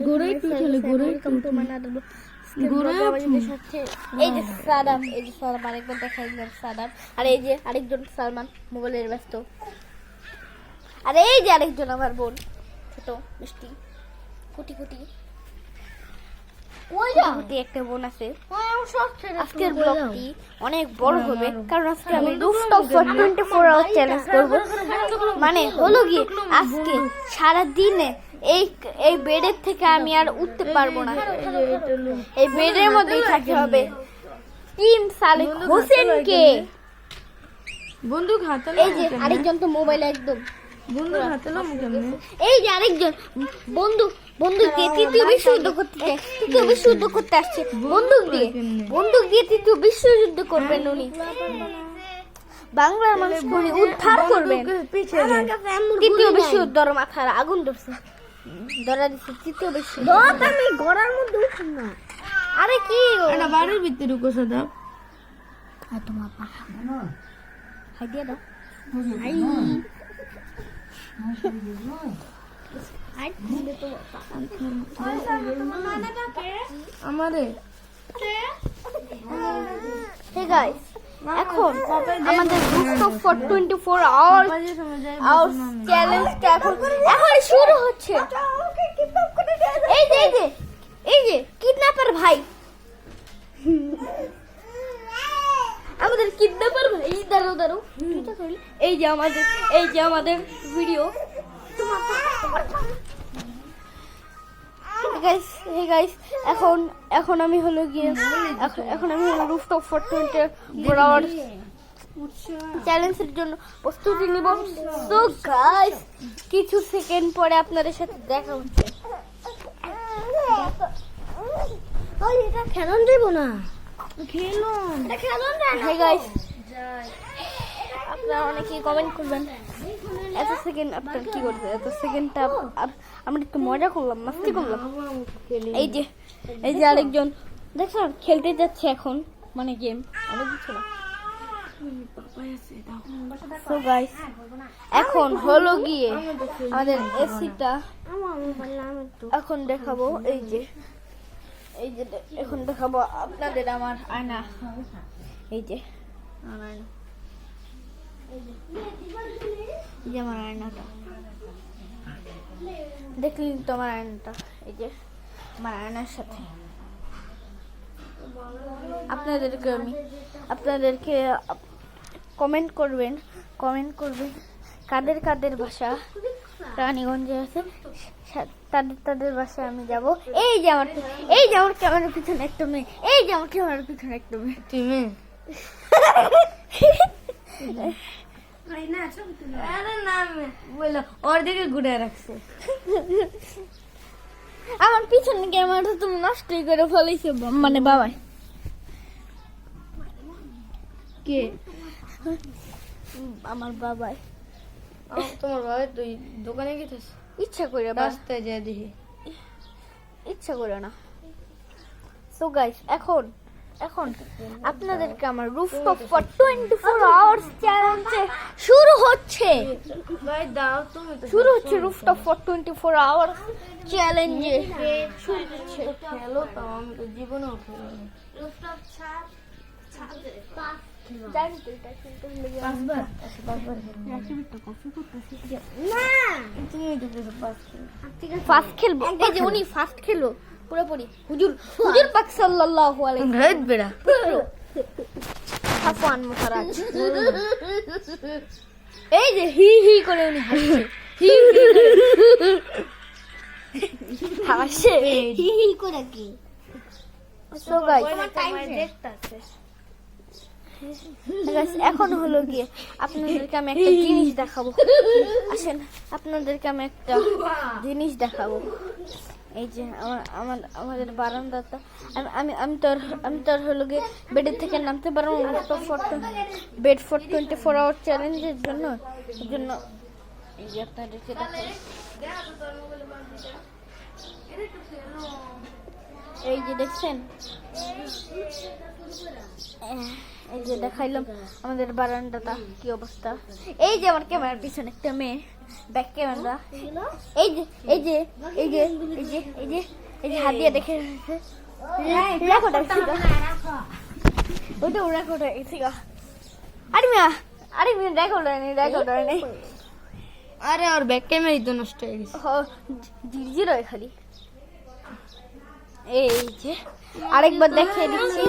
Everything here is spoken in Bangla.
গোড়াই তো খেলে গোড়াই ওয়েলকাম টু মাই আনাদার আমাদের সাথে এই যে সাদাব আরেকবার দেখাই দিলাম সাদাব, আর এই যে আরেকজন সালমান মোবাইলের ব্যস্ত, আর এই যে আরেকজন আমার বোন ছোট মিষ্টি কুটি কুটি একটা বোন আছে। আজকের ব্লগটি অনেক বড় হবে কারণ আজকে আমি রুফটপ ফর 24 আওয়ার চ্যালেঞ্জ করব। মানে হলো গিয়ে আজকে সারা দিনে এই বেডের থেকে আমি আর উঠতে পারবো না, এই বেডের মধ্যেই থাকতে হবে। টিম সালেক হোসেনকে বন্দুক হাতালো, এই যে আরেকজন তো মোবাইল একদম বন্দুক হাতালো কেমনে, এই যে আরেকজন বন্দুক দিয়ে তৃতীয় বিশ্বযুদ্ধ করতে আসছে, বন্দুক দিয়ে তৃতীয় বিশ্বযুদ্ধ করবেন উনি, বাংলার মানুষকে উনি উদ্ধার করবেন। তৃতীয় বিশ্বযুদ্ধ মাথার আগুন ধরছে, ধরা দিচ্ছে তৃতীয় বিশ্বযুদ্ধ। আমি ঘরের মধ্যে উঠি না, আরে কি এটা বাড়ির ভিতরে ঢুকো সাদা, তোমার হাই দিয়ে দাও, আমারে হে গাইস এখন আমাদের রুফটপ ফর 24 আওয়ার্স চ্যালেঞ্জটা এখন শুরু হচ্ছে। এই যে কিডন্যাপার ভাই, আমাদের কিডন্যাপার ভাই, দাঁড়াও এই যে আমাদের ভিডিও। হে গাইস এখন আমি হলো গিয়ে এখন আমি রুফটপ ফর 24 আওয়ার্স চ্যালেঞ্জের জন্য প্রস্তুতি নিব। সো গাইস কিছু সেকেন্ড পরে আপনাদের সাথে দেখা হচ্ছে। এটা খেলন দেব না, খেলুন হে গাইস আপনারা অনেকেই কমেন্ট করবেন এত সেকেন্ড আপনার কি করছে, এত সেকেন্ডটা আমরা একটু মজা করলাম, মাস্তি করলাম। এই যে আরেকজন দেখছেন খেলতে যাচ্ছে এখন, মানে গেম অনেক কিছু না। সো গাইস এখন হলো গিয়ে আমাদের এসিটা এখন দেখাবো। এই যে এখন দেখাবো আপনাদের আমার আয়না, এই যে আমার আয়না, এই যে আমার আয়নাটা দেখলেন তো আমার আয়নাটা, এই যে আমার আয়নার সাথে আপনাদেরকে কমেন্ট করবেন কাদের বাসা রানীগঞ্জে আছে তাদের বাসায় আমি যাব। এই যে আমার ক্যামেরার পিছনে একটা মেয়ে, তুমি ওর দিকে ঘুরে রাখছে, আমার পিছনে ক্যামেরাটা তুমি নষ্টই করে ফেলেছো, মানে বাবাই কে আমার বাবাই। তোমার বাবা তুই দোকানে গেছিস ইচ্ছা করে রাস্তায় যায় দেখি, ইচ্ছা করে না। সো গাইস এখন আপনাদেরকে আমার রুফটপ ফর 24 আওয়ার্স চ্যালেঞ্জ শুরু হচ্ছে রুফটপ ফর 24 আওয়ার্স চ্যালেঞ্জে শুরু হচ্ছে। খেলো তো আমি তো জীবনেও খেলিনি, জানি তো এটা কিন্তু ফার্স্ট খেলবো, এই যে উনি ফার্স্ট খেলবো পুরোপুরি। হুজুর পাক সাল্লাল্লাহু আলাইহি আফওয়ান মুতারাজ, এই যে হি করে উনি হাসছে, হি করে কি। সো গাইস এখন হলো গিয়ে আপনাদেরকে আমি একটা জিনিস দেখাবো, আসেন আপনাদেরকে আমি একটা জিনিস দেখাবো। এই যে আমাদের বারান্দাটা আমি তোর হলো গিয়ে বেডের থেকে নামতে পারবো বেড ফর 24 আওয়ার চ্যালেঞ্জের জন্য। এই যে আপনাদেরকে দেখাবো, এই যে দেখছেন এই যে দেখাইলাম আমাদের বারান্দাটা কি অবস্থা। এই যে আমার ক্যামেরার পিছনে একটা মেয়ে, ব্যাক ক্যামেরা। এই যে এই যে এই যে এই যে এই যে এই যে হাত দিয়ে দেখে রেকর্ড আছে ওটা রেকর্ড আছে। আরে মিয়া রেকর্ড হয়নি। আরে আর ব্যাক ক্যামেরাই তো নষ্ট হয়ে গেছে। জিরো খালি। এই যে আরেকবার দেখিয়ে দিচ্ছি।